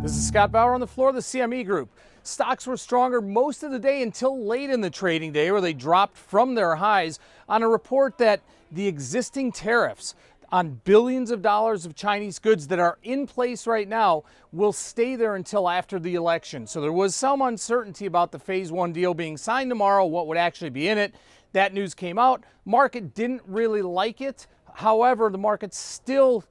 This is Scott Bauer on the floor of the CME Group. Stocks were stronger most of the day until late in the trading day, where they dropped from their highs on a report that the existing tariffs on billions of dollars of Chinese goods that are in place right now will stay there until after the election. So there was some uncertainty about the phase one deal being signed tomorrow, what would actually be in it. That news came out. Market didn't really like it. However, the market still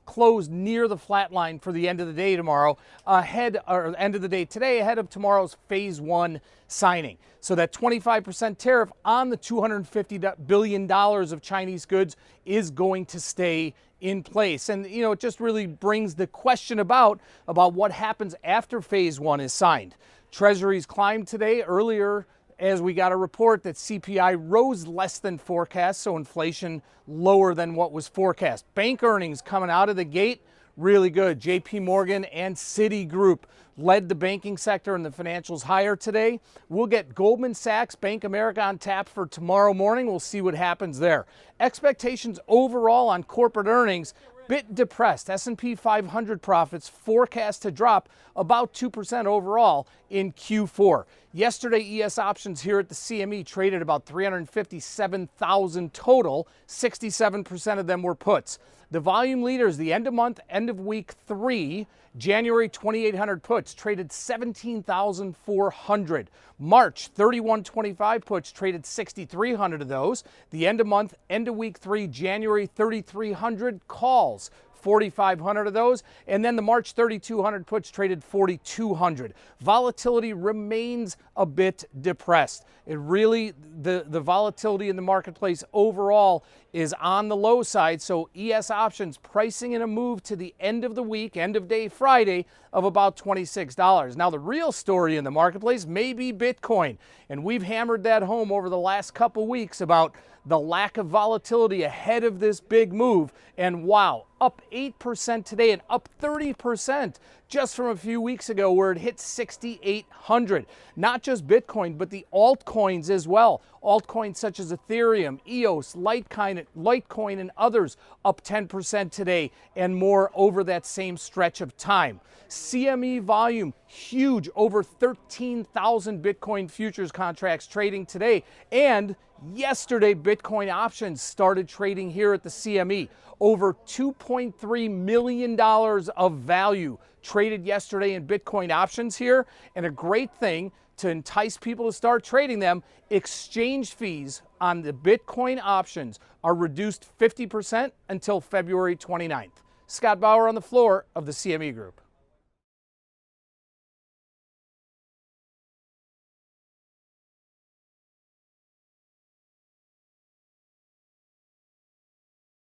closed near the flat line for the end of the day tomorrow, end of the day today, ahead of tomorrow's phase one signing. So that 25% tariff on the $250 billion of Chinese goods is going to stay in place. And, you know, it just really brings the question about what happens after phase one is signed. Treasuries climbed today. Earlier, as we got a report that CPI rose less than forecast, so inflation lower than what was forecast. Bank earnings coming out of the gate, really good. JP Morgan and Citigroup led the banking sector and the financials higher today. We'll get Goldman Sachs, Bank America on tap for tomorrow morning. We'll see what happens there. Expectations overall on corporate earnings, bit depressed. S&P 500 profits forecast to drop about 2% overall in Q4. Yesterday, ES options here at the CME traded about 357,000 total. 67% of them were puts. The volume leaders, the end of month, end of week 3, January 2,800 puts traded 17,400. March 3125 puts traded 6,300 of those. The end of month, end of week 3, January 3,300 calls. 4,500 of those, and then the March 3,200 puts traded 4,200. Volatility remains a bit depressed. It really, the volatility in the marketplace overall is on the low side, so ES options pricing in a move to the end of the week, end of day Friday, of about $26. Now the real story in the marketplace may be Bitcoin, and we've hammered that home over the last couple weeks about the lack of volatility ahead of this big move, and wow, up 8% today and up 30% just from a few weeks ago where it hit 6,800. Not just Bitcoin, but the altcoins as well. Altcoins such as Ethereum, EOS, Litecoin, and others up 10% today and more over that same stretch of time. CME volume, huge, over 13,000 Bitcoin futures contracts trading today. And yesterday, Bitcoin options started trading here at the CME. Over $2.3 million of value traded yesterday in Bitcoin options here. And a great thing to entice people to start trading them, exchange fees on the Bitcoin options are reduced 50% until February 29th. Scott Bauer on the floor of the CME Group.